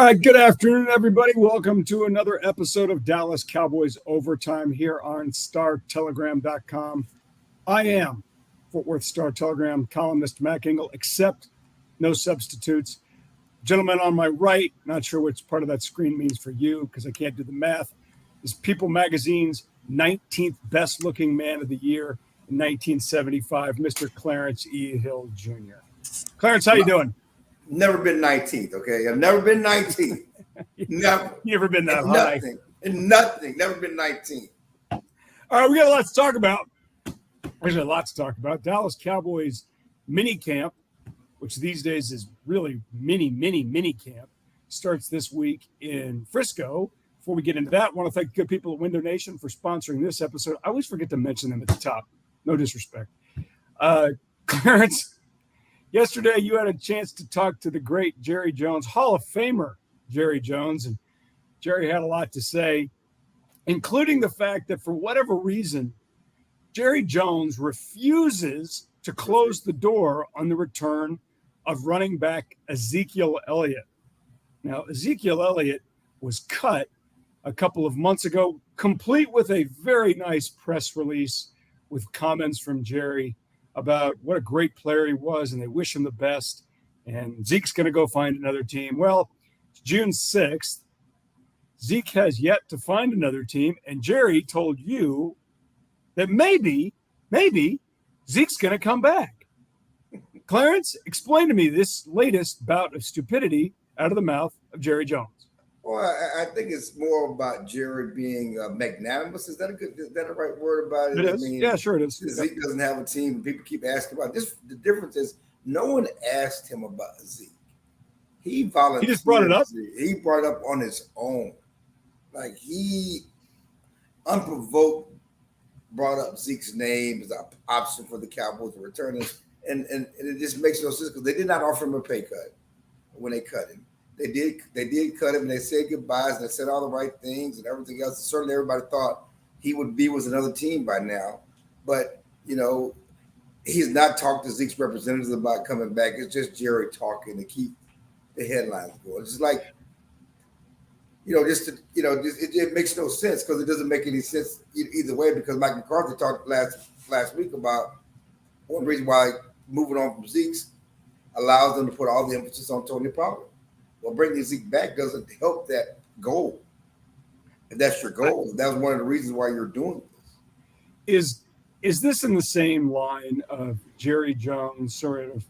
right, good afternoon, everybody. Welcome to another episode of Dallas Cowboys Overtime here on StarTelegram.com. I am Fort Worth Star Telegram columnist Mac Engel, except no substitutes. Gentleman on my right, not sure which part of that screen means for you because I can't do the math, is People Magazine's 19th best-looking man of the year in 1975, Mr. Clarence E. Hill Jr. Clarence, how you doing? Never been 19th, okay? I've never been 19th. Never. Never been that high. Nothing. Never been 19th. All right, we got a lot to talk about. There's a lot to talk about. Dallas Cowboys mini camp, which these days is really mini camp, starts this week in Frisco. Before we get into that, I want to thank the good people at Window Nation for sponsoring this episode. I always forget to mention them at the top. No disrespect. Clarence, yesterday, you had a chance to talk to the great Jerry Jones, Hall of Famer Jerry Jones, and Jerry had a lot to say, including the fact that for whatever reason, Jerry Jones refuses to close the door on the return of running back Ezekiel Elliott. Now, Ezekiel Elliott was cut a couple of months ago, complete with a very nice press release with comments from Jerry about what a great player he was, and they wish him the best. And Zeke's going to go find another team. Well, it's June 6th. Zeke has yet to find another team, and Jerry told you that maybe Zeke's going to come back. Clarence, explain to me this latest bout of stupidity out of the mouth of Jerry Jones. Well, I think it's more about Jerry being magnanimous. Is that a right word about it? It is. Yeah, sure it is. Zeke doesn't have a team. People keep asking about this. The difference is no one asked him about Zeke. He volunteered. He just brought it up. He brought it up on his own. Like he unprovoked brought up Zeke's name as an option for the Cowboys to return him. And it just makes no sense because they did not offer him a pay cut when they cut him. They did cut him, and they said goodbyes, and they said all the right things and everything else. Certainly everybody thought he would be with another team by now. But, he's not talked to Zeke's representatives about coming back. It's just Jerry talking to keep the headlines going. It's like, it makes no sense because it doesn't make any sense either way because Mike McCarthy talked last week about one reason why moving on from Zeke's allows them to put all the emphasis on Tony Pollard. Well, bringing Zeke back doesn't help that goal. If that's your goal, that's one of the reasons why you're doing this. Is this in the same line of Jerry Jones sort of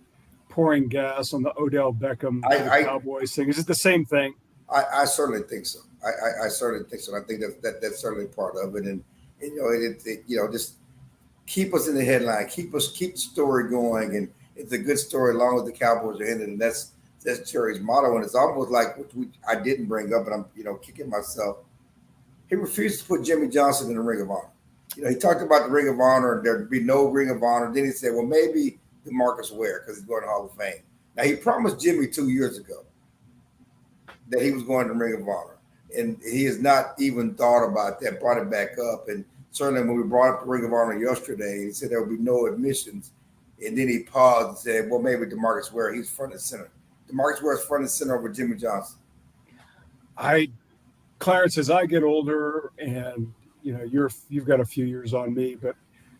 pouring gas on the Odell Beckham Cowboys thing? Is it the same thing? I certainly think so. I certainly think so. I think that's certainly part of it. And just keep us in the headline, keep the story going, and it's a good story as long as the Cowboys are in it, and that's Jerry's motto, and it's almost like I didn't bring up, and I'm kicking myself. He refused to put Jimmy Johnson in the Ring of Honor. He talked about the Ring of Honor, and there'd be no Ring of Honor. Then he said, well, maybe DeMarcus Ware because he's going to Hall of Fame. Now, he promised Jimmy 2 years ago that he was going to the Ring of Honor, and he has not even thought about that, brought it back up, and certainly when we brought up the Ring of Honor yesterday, he said there would be no admissions, and then he paused and said, well, maybe DeMarcus Ware, he's front and center. DeMarcus Ware is front and center over Jimmy Johnson. Clarence, as I get older, and you've got a few years on me,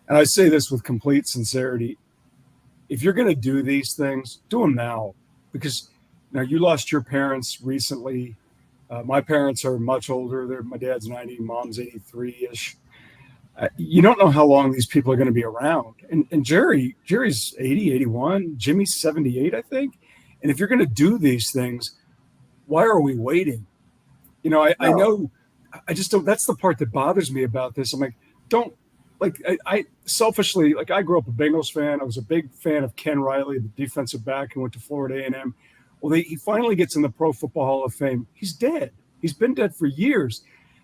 and I say this with complete sincerity, if you're going to do these things, do them now, because you lost your parents recently. My parents are much older. My dad's 90, mom's 83-ish. You don't know how long these people are going to be around. And Jerry's 80, 81. Jimmy's 78, I think. And if you're going to do these things, why are we waiting? I know, I just don't. That's the part that bothers me about this. I'm like, I selfishly, I grew up a Bengals fan. I was a big fan of Ken Riley, the defensive back who went to Florida A&M. Well, he finally gets in the Pro Football Hall of Fame. He's dead. He's been dead for years.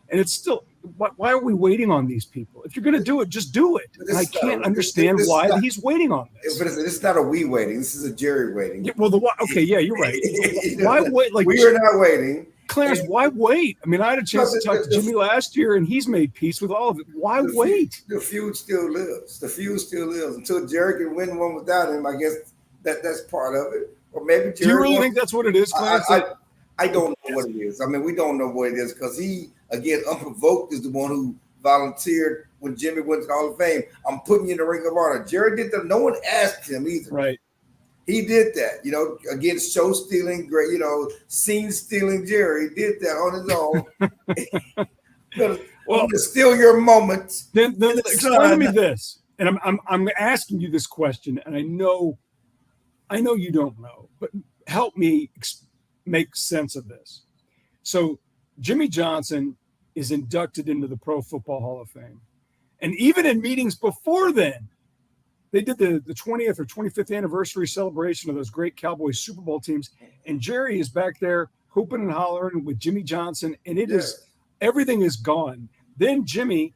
And it's still, why are we waiting on these people? If you're going to do it, just do it. And I can't understand why he's waiting on this. But it's not a we waiting. This is a Jerry waiting. Yeah, well, you're right. Why wait? We are not waiting. Clarence, why wait? I mean, I had a chance to talk to Jimmy last year, and he's made peace with all of it. Why wait? The feud still lives. Until Jerry can win one without him. I guess that's part of it. Or maybe Jerry. Do you really think that's what it is, Clarence? I don't know what it is. I mean, we don't know what it is because he, again, unprovoked is the one who volunteered when Jimmy went to the Hall of Fame. I'm putting you in the Ring of Honor. Jerry did that. No one asked him either. Right. He did that, against show stealing, great, scene stealing Jerry did that on his own. Well, to steal your moments. Then explain to me this, and I'm asking you this question, and I know you don't know, but help me make sense of this. So Jimmy Johnson is inducted into the Pro Football Hall of Fame, and even in meetings before then, they did the 20th or 25th anniversary celebration of those great Cowboys Super Bowl teams, and Jerry is back there hooping and hollering with Jimmy Johnson, and everything is gone. Then Jimmy,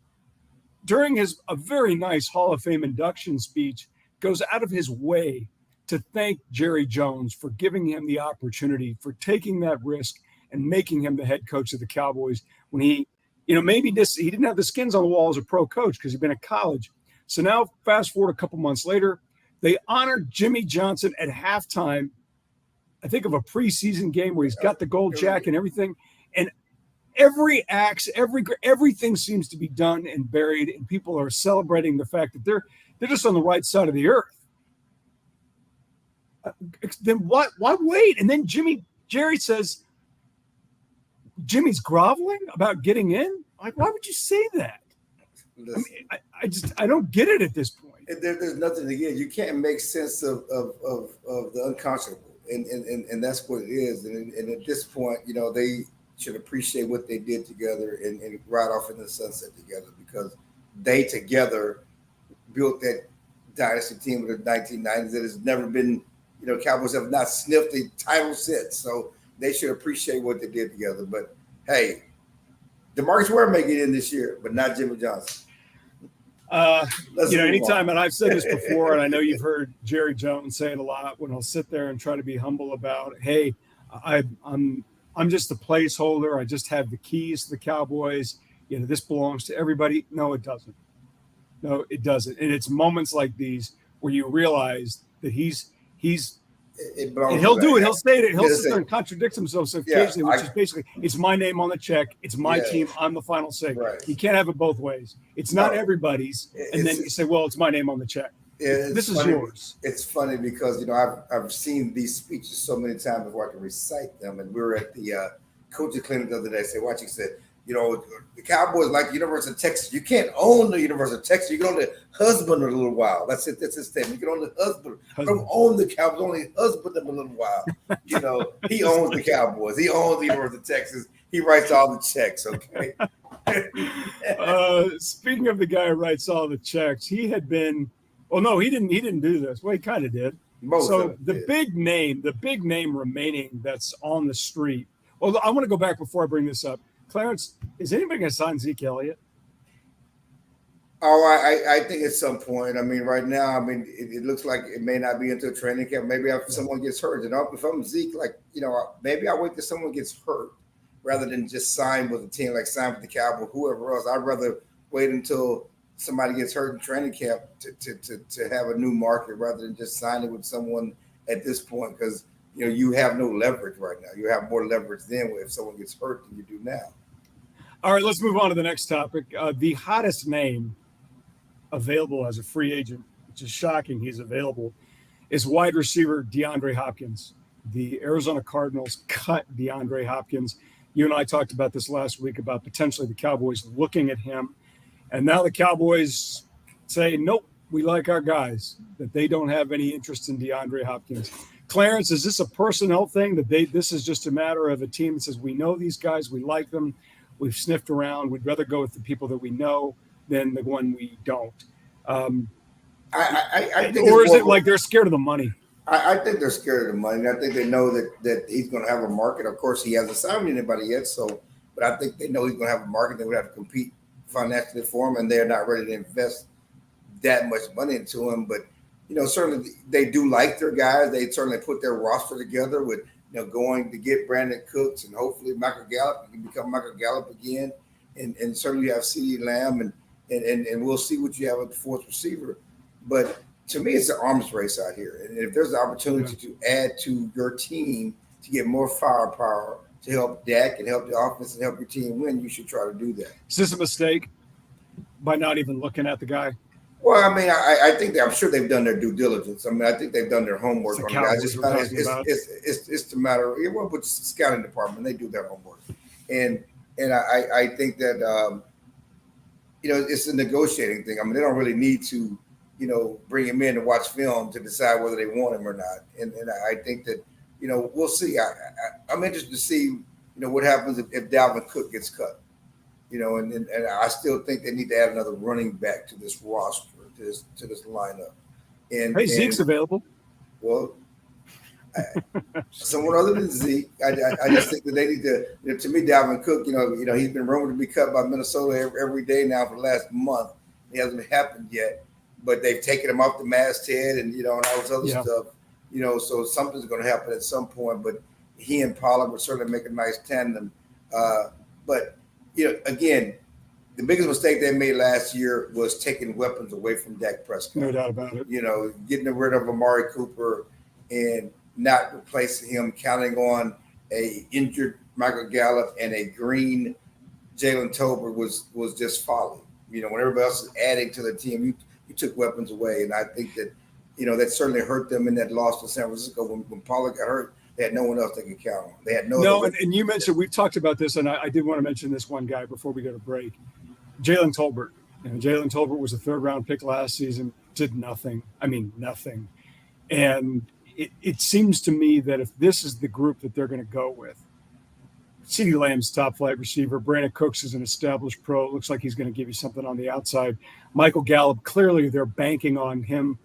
during a very nice Hall of Fame induction speech, goes out of his way to thank Jerry Jones for giving him the opportunity, for taking that risk and making him the head coach of the Cowboys when he, maybe he didn't have the skins on the wall as a pro coach because he'd been at college. So now fast forward a couple months later, they honored Jimmy Johnson at halftime, I think of a preseason game where he's got the gold jacket and everything. And everything seems to be done and buried, and people are celebrating the fact that they're just on the right side of the earth. Then what? Why wait? And then Jerry says, Jimmy's groveling about getting in. Like, why would you say that? Listen, I mean, I don't get it at this point. There's nothing to get. You can't make sense of the unconscionable, and that's what it is. And at this point, they should appreciate what they did together and ride off in the sunset together, because they together built that dynasty team of the 1990s that has never been, Cowboys have not sniffed a title since. So they should appreciate what they did together. But hey, DeMarcus Ware may get in this year, but not Jimmy Johnson. Anytime, and I've said this before, and I know you've heard Jerry Jones say it a lot, when he'll sit there and try to be humble about, hey, I'm just a placeholder. I just have the keys to the Cowboys. This belongs to everybody. No, it doesn't. No, it doesn't. And it's moments like these where you realize that and he'll do it. He'll say it. He'll sit there and contradict himself occasionally, which is basically, it's my name on the check. It's my team. I'm the final say. Right. You can't have it both ways. It's not everybody's. And then you say, well, it's my name on the check. This is yours. It's funny because, I've seen these speeches so many times before I can recite them. And we were at the coaching clinic the other day. Watching said, the Cowboys like University of Texas. You can't own the University of Texas. You can own the husband a little while. That's it. That's his statement. You can own the husband. Don't own the Cowboys. Only husband them a little while. He owns the Cowboys. He owns the University of Texas. He writes all the checks. Okay. Speaking of the guy who writes all the checks, he had been. Well, no, he didn't. He didn't do this. Well, he kind of did. The big name remaining that's on the street. Well, I want to go back before I bring this up. Clarence, is anybody going to sign Zeke Elliott? Oh, I think at some point. I mean, right now, it looks like it may not be into a training camp. Maybe after someone gets hurt. If I'm Zeke, maybe I wait till someone gets hurt rather than just sign with a team, like sign with the Cowboys, whoever else. I'd rather wait until somebody gets hurt in training camp to have a new market rather than just signing with someone at this point, because you have no leverage right now. You have more leverage then if someone gets hurt than you do now. All right, let's move on to the next topic. The hottest name available as a free agent, which is shocking he's available, is wide receiver DeAndre Hopkins. The Arizona Cardinals cut DeAndre Hopkins. You and I talked about this last week about potentially the Cowboys looking at him. And now the Cowboys say, nope, we like our guys, that they don't have any interest in DeAndre Hopkins. Clarence, is this a personnel thing that this is just a matter of a team that says, we know these guys, we like them, we've sniffed around, we'd rather go with the people that we know than the one we don't? I think, or is it like they're scared of the money? I think they're scared of the money. I think they know that he's going to have a market. Of course, he hasn't signed anybody yet, but I think they know he's going to have a market. They would have to compete financially for him, and they're not ready to invest that much money into him. But certainly they do like their guys. They certainly put their roster together with going to get Brandon Cooks and hopefully Michael Gallup. He can become Michael Gallup again, and certainly you have CeeDee Lamb, and we'll see what you have at the fourth receiver. But to me, it's an arms race out here. And if there's an opportunity to add to your team to get more firepower, to help Dak and help the offense and help your team win, you should try to do that. Is this a mistake by not even looking at the guy? Well, I mean, I think I'm sure they've done their due diligence. I mean, I think they've done their homework on the guys. It's the matter of, well, with the scouting department, they do their homework, and I think that it's a negotiating thing. I mean, they don't really need to, bring him in to watch film to decide whether they want him or not. And I think that we'll see. I'm interested to see what happens if Dalvin Cook gets cut. And I still think they need to add another running back to this roster, to this lineup. And Zeke's available. Well, someone other than Zeke. I just think that they need to. To me, Dalvin Cook, he's been rumored to be cut by Minnesota every day now for the last month. It hasn't happened yet, but they've taken him off the masthead and all this other stuff. So something's going to happen at some point. But he and Pollard would certainly make a nice tandem. But again, the biggest mistake they made last year was taking weapons away from Dak Prescott. No doubt about it. Getting rid of Amari Cooper and not replacing him, counting on a injured Michael Gallup and a green Jalen Tolbert was just folly. When everybody else is adding to the team, you took weapons away, and I think that that certainly hurt them in that loss to San Francisco when Pollard got hurt. They had no one else they could count on. They had and you mentioned, we've talked about this, and I did want to mention this one guy before we go to break. Jalen Tolbert. Jalen Tolbert was a third-round pick last season, did nothing. I mean, nothing. And it seems to me that if this is the group that they're going to go with, CeeDee Lamb's top-flight receiver. Brandon Cooks is an established pro. It looks like he's going to give you something on the outside. Michael Gallup, clearly they're banking on him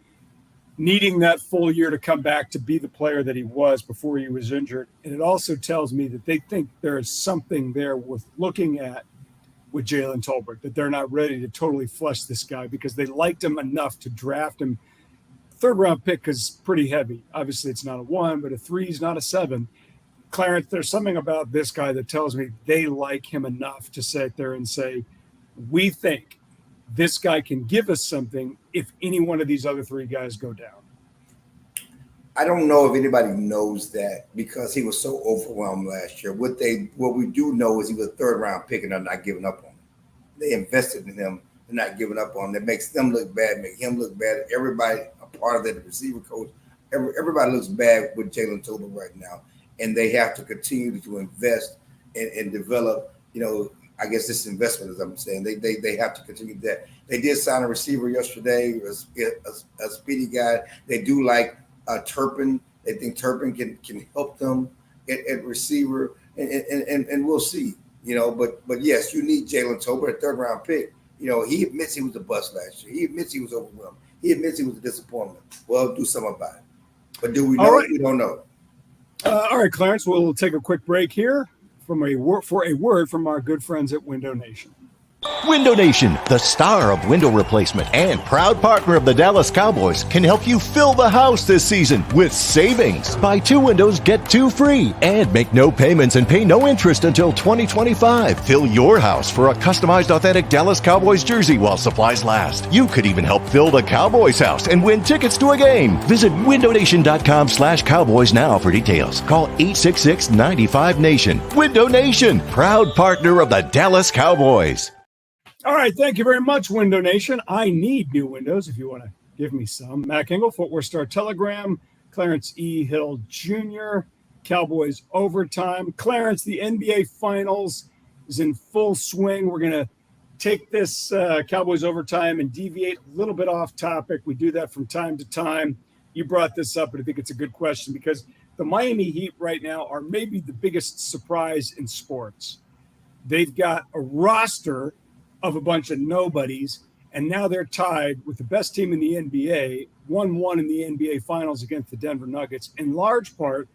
needing that full year to come back to be the player that he was before he was injured. And it also tells me that they think there is something there worth looking at with Jalen Tolbert, that they're not ready to totally flush this guy because they liked him enough to draft him. Third-round pick is pretty heavy. Obviously, it's not a 1, but a 3 is not a 7. Clarence, there's something about this guy that tells me they like him enough to sit there and say, we think this guy can give us something if any one of these other 3 guys go down. I don't know if anybody knows that because he was so overwhelmed last year. What we do know is he was a third-round pick and they're not giving up on him. They invested in him. They're not giving up on him. That makes them look bad, make him look bad. Everybody, a part of that, the receiver coach, everybody looks bad with Jalen Tolbert right now. And they have to continue to invest and develop, I guess this investment, as I'm saying, they have to continue that. They did sign a receiver yesterday, a speedy guy. They do like Turpin. They think Turpin can help them at receiver, and we'll see. But yes, you need Jalen Tolbert, a third-round pick. He admits he was a bust last year. He admits he was overwhelmed. He admits he was a disappointment. Well, do something about it. But do we know? Right. We don't know. All right, Clarence, we'll take a quick break here for a word from our good friends at Window Nation. Window Nation, the star of window replacement and proud partner of the Dallas Cowboys, can help you fill the house this season with savings. Buy 2 windows, get 2 free, and make no payments and pay no interest until 2025. Fill your house for a customized authentic Dallas Cowboys jersey while supplies last. You could even help fill the Cowboys house and win tickets to a game. Visit windownation.com/Cowboys now for details. Call 866-95-NATION. Window Nation, proud partner of the Dallas Cowboys. All right, thank you very much, Window Nation. I need new windows if you want to give me some. Mac Engel, Footwear Star Telegram, Clarence E. Hill Jr., Cowboys Overtime. Clarence, the NBA Finals is in full swing. We're going to take this Cowboys Overtime and deviate a little bit off topic. We do that from time to time. You brought this up, but I think it's a good question because the Miami Heat right now are maybe the biggest surprise in sports. They've got a roster of a bunch of nobodies, and now they're tied with the best team in the NBA, 1-1 in the NBA Finals against the Denver Nuggets, in large part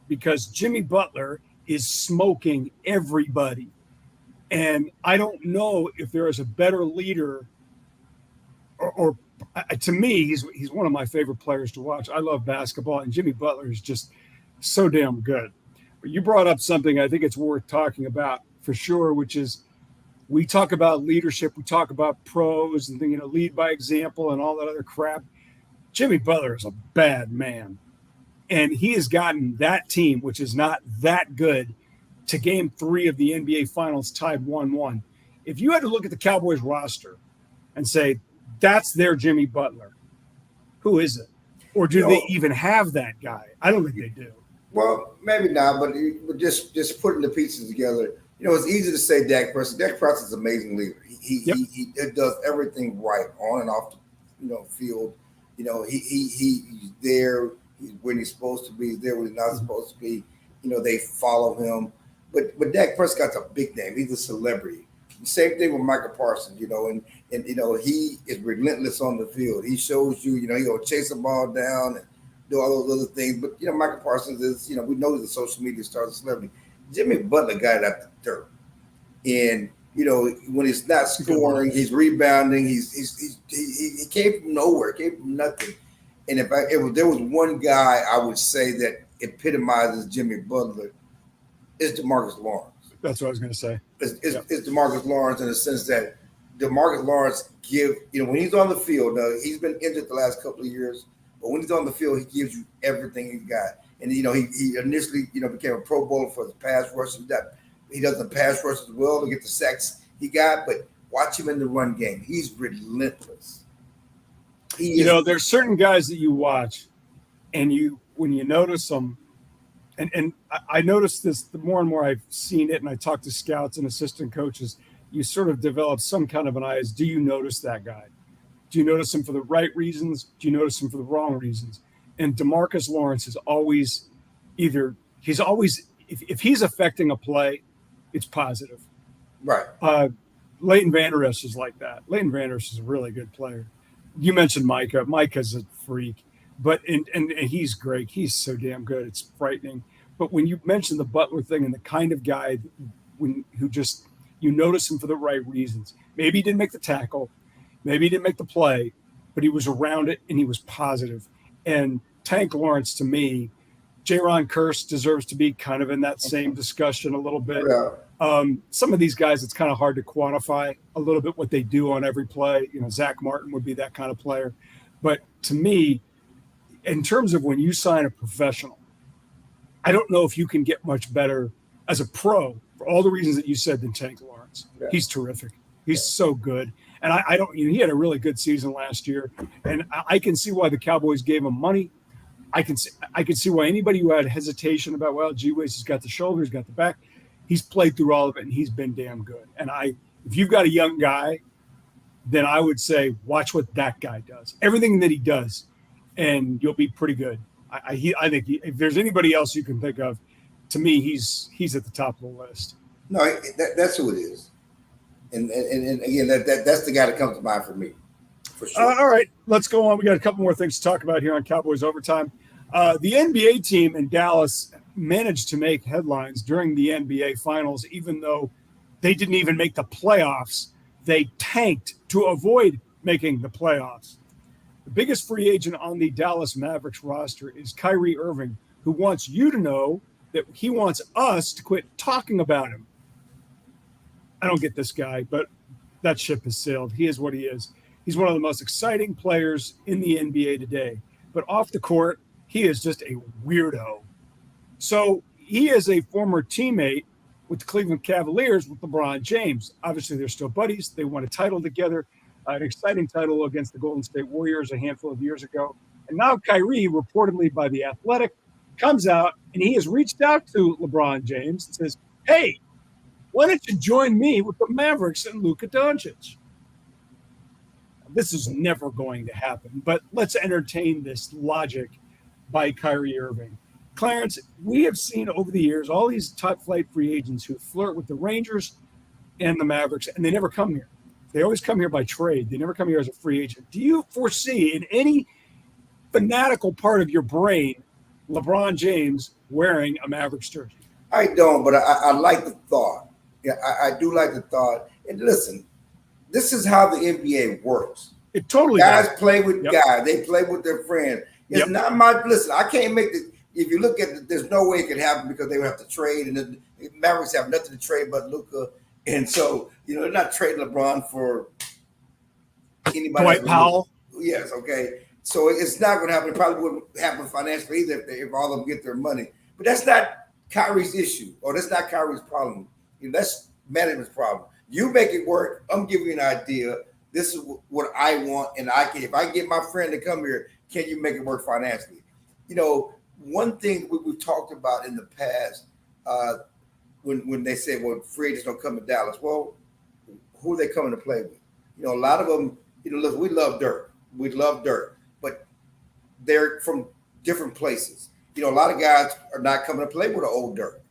because Jimmy Butler is smoking everybody. And I don't know if there is a better leader, or to me, he's one of my favorite players to watch. I love basketball, and Jimmy Butler is just so damn good. But you brought up something I think it's worth talking about for sure, which is we talk about leadership, we talk about pros and lead by example and all that other crap. Jimmy Butler is a bad man, and he has gotten that team, which is not that good, to game 3 of the NBA Finals tied 1-1. If you had to look at the Cowboys roster and say, that's their Jimmy Butler, who is it? Or do they even have that guy? I don't think they do. Well, maybe not, but just putting the pieces together. It's easy to say Dak Prescott. Dak Prescott's an amazing leader. He does everything right on and off the field. He's there when he's supposed to be. He's there when he's not supposed to be. They follow him. But Dak Prescott's a big name. He's a celebrity. Same thing with Michael Parsons, and he is relentless on the field. He shows you, he'll chase the ball down and do all those other things. But Michael Parsons is, we know he's a social media star, a celebrity. Jimmy Butler got it out the dirt, and when he's not scoring, he's rebounding. He came from nowhere, came from nothing. And if there was one guy I would say that epitomizes Jimmy Butler, it's DeMarcus Lawrence. That's what I was going to say. It's DeMarcus Lawrence in the sense that DeMarcus Lawrence when he's on the field, he's been injured the last couple of years, but when he's on the field, he gives you everything he's got. And, he initially, became a Pro Bowler for his pass rush. He doesn't pass rush as well to get the sacks he got, but watch him in the run game. He's relentless. There's certain guys that you watch, and when you notice them, and I noticed this the more and more I've seen it, and I talk to scouts and assistant coaches, you sort of develop some kind of an eye as, do you notice that guy? Do you notice him for the right reasons? Do you notice him for the wrong reasons? And DeMarcus Lawrence is always if he's affecting a play, it's positive. Right. Leighton Vander Esch is like that. Leighton Vander Esch is a really good player. You mentioned Micah. Micah's a freak, but and he's great. He's so damn good. It's frightening. But when you mention the Butler thing and the kind of guy who just you notice him for the right reasons. Maybe he didn't make the tackle, maybe he didn't make the play, but he was around it and he was positive. And Tank Lawrence, to me, Jaron Kearse deserves to be kind of in that same discussion a little bit. Yeah. Some of these guys, it's kind of hard to quantify a little bit what they do on every play. Zach Martin would be that kind of player. But to me, in terms of when you sign a professional, I don't know if you can get much better as a pro for all the reasons that you said than Tank Lawrence. Yeah. He's terrific. He's so good. And I don't, he had a really good season last year. And I can see why the Cowboys gave him money. I can see why anybody who had hesitation about, well, gee whiz, he's got the shoulder, he's got the back. He's played through all of it, and he's been damn good. And if you've got a young guy, then I would say watch what that guy does. Everything that he does, and you'll be pretty good. I think if there's anybody else you can think of, to me, he's at the top of the list. No, that's who it is. And again, that's the guy that comes to mind for me, for sure. All right, let's go on. We got a couple more things to talk about here on Cowboys Overtime. The NBA team in Dallas managed to make headlines during the NBA Finals, even though they didn't even make the playoffs. They tanked to avoid making the playoffs. The biggest free agent on the Dallas Mavericks roster is Kyrie Irving, who wants you to know that he wants us to quit talking about him. I don't get this guy, but that ship has sailed. He is what he is. He's one of the most exciting players in the NBA today. But off the court, he is just a weirdo. So he is a former teammate with the Cleveland Cavaliers with LeBron James. Obviously, they're still buddies. They won a title together, an exciting title against the Golden State Warriors a handful of years ago. And now Kyrie, reportedly by The Athletic, comes out and he has reached out to LeBron James and says, hey, why don't you join me with the Mavericks and Luka Doncic? This is never going to happen, but let's entertain this logic by Kyrie Irving. Clarence, we have seen over the years all these top-flight free agents who flirt with the Rangers and the Mavericks, and they never come here. They always come here by trade. They never come here as a free agent. Do you foresee in any fanatical part of your brain LeBron James wearing a Mavericks jersey? I don't, but I like the thought. Yeah, I do like the thought. And listen, this is how the NBA works. It totally guys does. Play with guys. They play with their friends. It's not my – listen, I can't make the – if you look at it, there's no way it could happen because they would have to trade. And the Mavericks have nothing to trade but Luka. And so, they're not trading LeBron for anybody. Dwight Powell? Yes, okay. So it's not going to happen. It probably wouldn't happen financially either if all of them get their money. But that's not Kyrie's issue, or that's not Kyrie's problem. That's management's problem. You make it work. I'm giving you an idea. This is what I want, and if I get my friend to come here, can you make it work financially? One thing we've talked about in the past, when they say, well, free agents don't come to Dallas. Well, who are they coming to play with? A lot of them, listen, we love Dirk. We love Dirk, but they're from different places. A lot of guys are not coming to play with an old Dirk.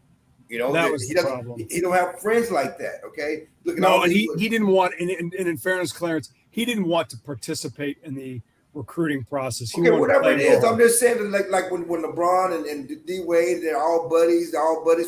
That was the problem. He don't have friends like that. Okay. He didn't want, and in fairness, Clarence, he didn't want to participate in the recruiting process. Okay, whatever it is, I'm just saying that like when LeBron and D Wade, they're all buddies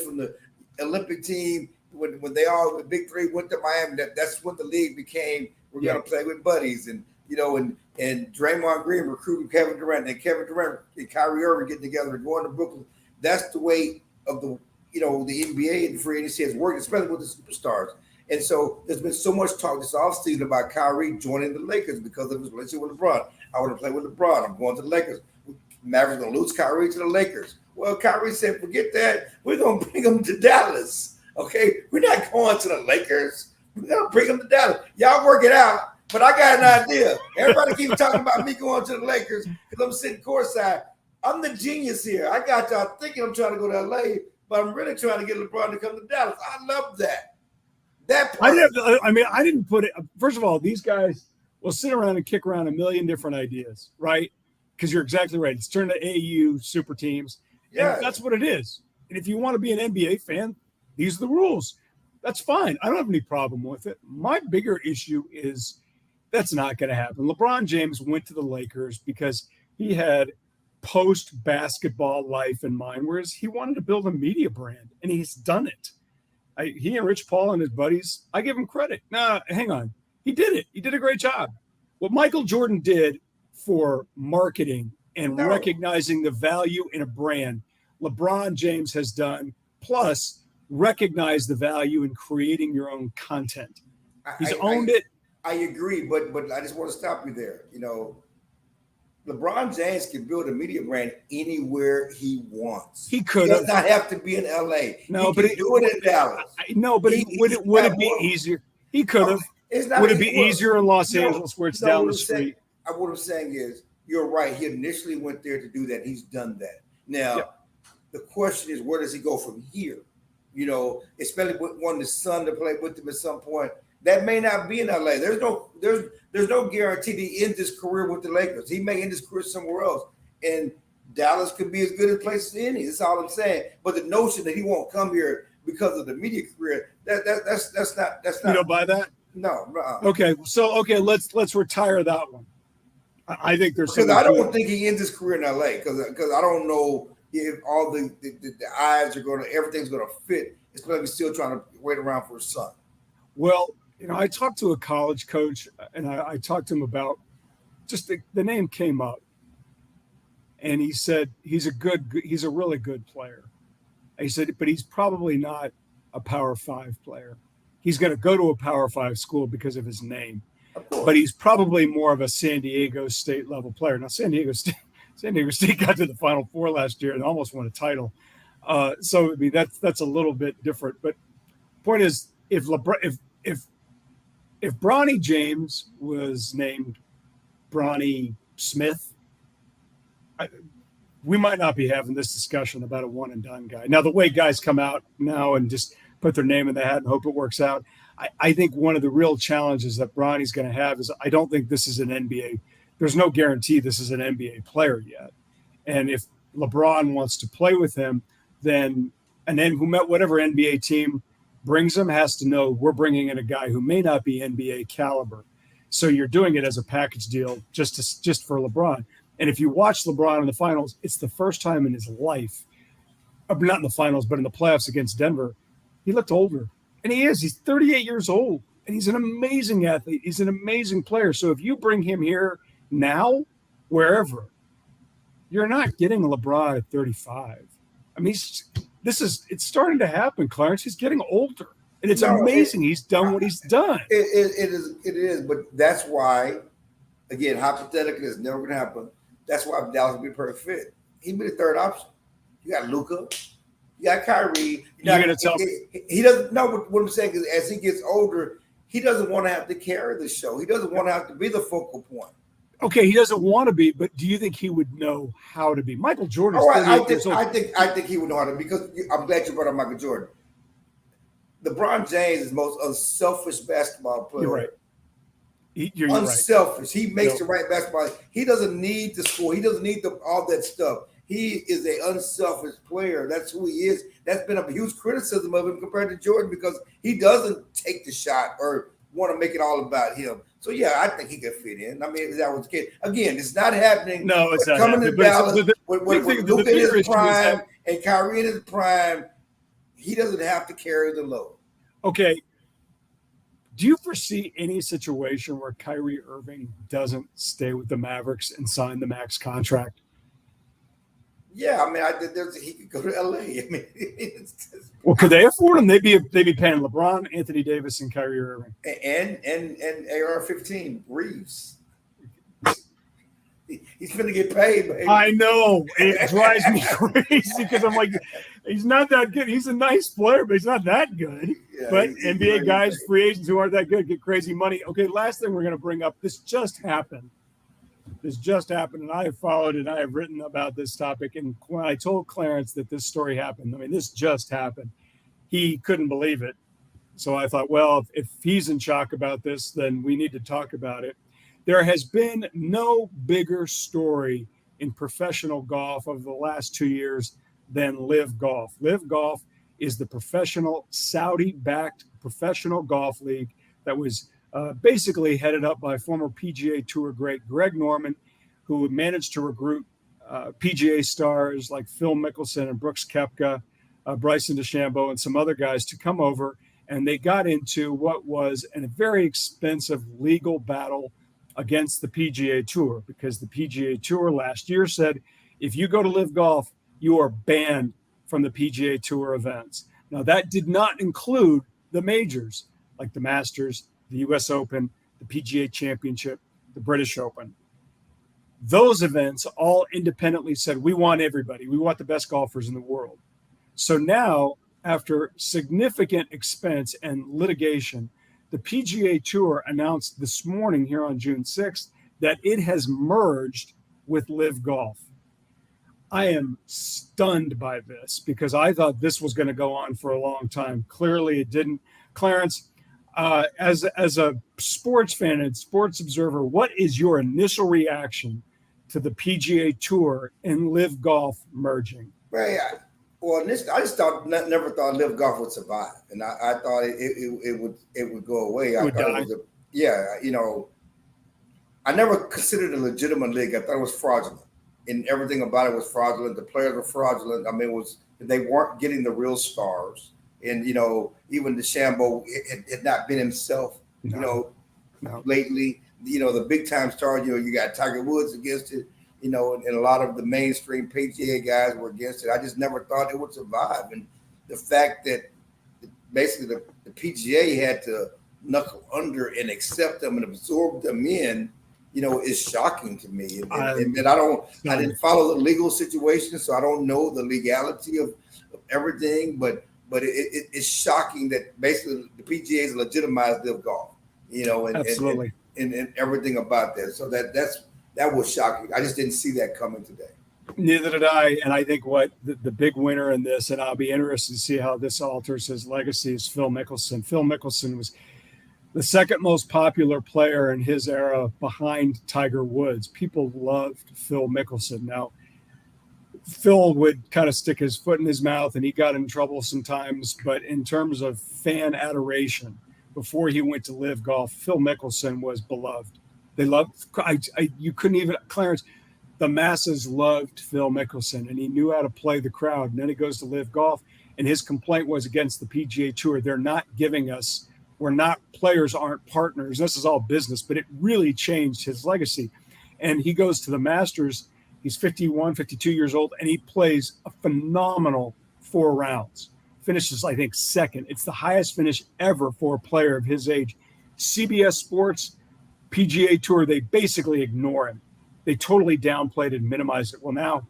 from the Olympic team. When they all, the big three, went to Miami, that's what the league became. We're gonna play with buddies, and Draymond Green recruiting Kevin Durant, and Kevin Durant and Kyrie Irving getting together and going to Brooklyn. That's the way of the NBA and free agency has worked, especially with the superstars. And so there's been so much talk this offseason about Kyrie joining the Lakers because of his relationship with LeBron. I want to play with LeBron. I'm going to the Lakers. Mavericks going to lose Kyrie to the Lakers. Well, Kyrie said, forget that. We're going to bring him to Dallas. Okay? We're not going to the Lakers. We're going to bring him to Dallas. Y'all work it out, but I got an idea. Everybody keeps talking about me going to the Lakers because I'm sitting courtside. I'm the genius here. I got y'all thinking I'm trying to go to LA, but I'm really trying to get LeBron to come to Dallas. I love that. That part. I didn't put it. First of all, these guys will sit around and kick around a million different ideas, right? Because you're exactly right. It's turned to AU super teams. Yeah, that's what it is. And if you want to be an NBA fan, these are the rules. That's fine. I don't have any problem with it. My bigger issue is that's not going to happen. LeBron James went to the Lakers because he had post-basketball life in mind, whereas he wanted to build a media brand, and he's done it. He and Rich Paul and his buddies, I give him credit. Nah, hang on. He did it. He did a great job. What Michael Jordan did for marketing and recognizing the value in a brand, LeBron James has done, plus recognize the value in creating your own content. He's owned it. I agree, but I just want to stop you there. LeBron James can build a media brand anywhere he wants. He could. He does not have to be in LA. No, but he do it in Dallas. Would it be easier? He could have. Would it be easier in Los Angeles where it's down the street? What I'm saying is, you're right. He initially went there to do that. He's done that. Now, the question is, where does he go from here? Especially with wanting his son to play with him at some point. That may not be in LA. There's no guarantee that he ends his career with the Lakers. He may end his career somewhere else. And Dallas could be as good a place as any. That's all I'm saying. But the notion that he won't come here because of the media career, that's not. You don't buy that? No. Okay. So let's retire that one. I think there's because I don't think he ends his career in LA because I don't know if all the eyes are everything's gonna fit. It's gonna be still trying to wait around for his son. Well, I talked to a college coach, and I talked to him about just the name came up, and he said he's a really good player. He said, but he's probably not a Power 5 player. He's going to go to a Power 5 school because of his name, but he's probably more of a San Diego State level player. Now, San Diego State got to the Final Four last year and almost won a title. So I mean, that's a little bit different. But point is, if Bronny James was named Bronny Smith, we might not be having this discussion about a one and done guy. Now, the way guys come out now and just put their name in the hat and hope it works out, I think one of the real challenges that Bronny's going to have is I don't think this is an NBA. There's no guarantee this is an NBA player yet. And if LeBron wants to play with him, then whatever NBA team brings him has to know we're bringing in a guy who may not be NBA caliber. So you're doing it as a package deal just for LeBron. And if you watch LeBron in the finals, it's the first time in his life, not in the finals, but in the playoffs against Denver, he looked older. And he is. He's 38 years old, and he's an amazing athlete. He's an amazing player. So if you bring him here now, wherever, you're not getting LeBron at 35. I mean, it's starting to happen, Clarence. He's getting older, and it's amazing he's done what he's done. It is, but that's why, again, hypothetically, it's never going to happen. That's why Dallas would be a perfect fit. He'd be the third option. You got Luka, You got Kyrie. You're going to tell me. He doesn't know what I'm saying is as he gets older, he doesn't want to have to carry the show. He doesn't want to have to be the focal point. Okay, he doesn't want to be, but do you think he would know how to be? Michael Jordan. I think he would know how to, because I'm glad you brought up Michael Jordan. LeBron James is the most unselfish basketball player. You're right. You're unselfish. Right. He makes the right basketball. He doesn't need to score. He doesn't need all that stuff. He is an unselfish player. That's who he is. That's been a huge criticism of him compared to Jordan, because he doesn't take the shot or want to make it all about him. So, yeah, I think he could fit in. I mean, if that was the case. Again, it's not happening. No, it's not coming happening. to Dallas with Luka in his prime and Kyrie in his prime, he doesn't have to carry the load. Okay. Do you foresee any situation where Kyrie Irving doesn't stay with the Mavericks and sign the max contract? Yeah, I mean, he could go to LA. I mean, well, could they afford him? They'd be paying LeBron, Anthony Davis, and Kyrie Irving, and AR-15 Reeves. He's going to get paid, baby. I know. It drives me crazy because I'm like, he's not that good. He's a nice player, but he's not that good. Yeah, but NBA guys, free agents who aren't that good, get crazy money. Okay, last thing we're going to bring up. This just happened. And I have followed it. I have written about this topic. And when I told Clarence that this story happened, I mean, this just happened, he couldn't believe it. So I thought, well, if he's in shock about this, then we need to talk about it. There has been no bigger story in professional golf over the last 2 years than Live Golf. Live Golf is the professional Saudi-backed professional golf league that was basically headed up by former PGA Tour great Greg Norman, who managed to recruit PGA stars like Phil Mickelson and Brooks Koepka, Bryson DeChambeau, and some other guys to come over. And they got into what was a very expensive legal battle against the PGA Tour, because the PGA Tour last year said, if you go to Live Golf, you are banned from the PGA Tour events. Now, that did not include the majors like the Masters, the US Open, the PGA Championship, the British Open. Those events all independently said, we want everybody. We want the best golfers in the world. So now, after significant expense and litigation, the PGA Tour announced this morning here on June 6th that it has merged with Live Golf. I am stunned by this because I thought this was going to go on for a long time. Clearly it didn't. Clarence, as a sports fan and sports observer, what is your initial reaction to the PGA Tour and Live Golf merging? Well, I just never thought Live Golf would survive, and I thought it would go away. I thought it was I never considered it a legitimate league. I thought it was fraudulent, and everything about it was fraudulent. The players were fraudulent. I mean, they weren't getting the real stars, and even DeChambeau had not been himself. Lately, the big time stars. You got Tiger Woods against it. And a lot of the mainstream PGA guys were against it. I just never thought it would survive. And the fact that basically the PGA had to knuckle under and accept them and absorb them in, is shocking to me. And I didn't follow the legal situation, so I don't know the legality of everything. But it's shocking that basically the PGA has legitimized Live Golf, Absolutely. And everything about that. So that was shocking. I just didn't see that coming today. Neither did I. And I think what the big winner in this, and I'll be interested to see how this alters his legacy, is Phil Mickelson. Phil Mickelson was the second most popular player in his era behind Tiger Woods. People loved Phil Mickelson. Now, Phil would kind of stick his foot in his mouth and he got in trouble sometimes. But in terms of fan adoration, before he went to Live Golf, Phil Mickelson was beloved. They loved, you couldn't even, Clarence, the masses loved Phil Mickelson, and he knew how to play the crowd. And then he goes to Live Golf, and his complaint was against the PGA Tour. They're not giving us, players aren't partners. This is all business, but it really changed his legacy. And he goes to the Masters. He's 51, 52 years old, and he plays a phenomenal 4 rounds. Finishes, I think, second. It's the highest finish ever for a player of his age. CBS Sports, PGA Tour, they basically ignore him. They totally downplayed and minimized it. Well, now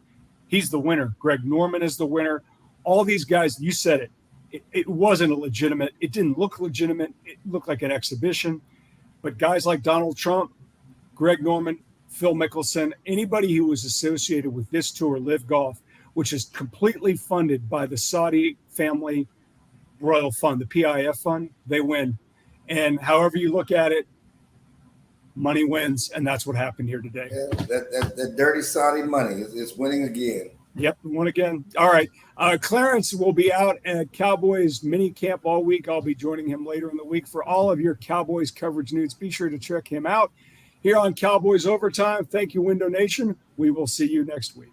he's the winner. Greg Norman is the winner. all these guys, you said it wasn't a legitimate. It didn't look legitimate. It looked like an exhibition. But guys like Donald Trump, Greg Norman, Phil Mickelson, anybody who was associated with this tour, Live Golf, which is completely funded by the Saudi family royal fund, the PIF fund, they win. And however you look at it, money wins, and that's what happened here today. Yeah, that dirty Saudi money is winning again. Yep, won again. All right. Clarence will be out at Cowboys mini camp all week. I'll be joining him later in the week for all of your Cowboys coverage news. Be sure to check him out here on Cowboys Overtime. Thank you, Window Nation. We will see you next week.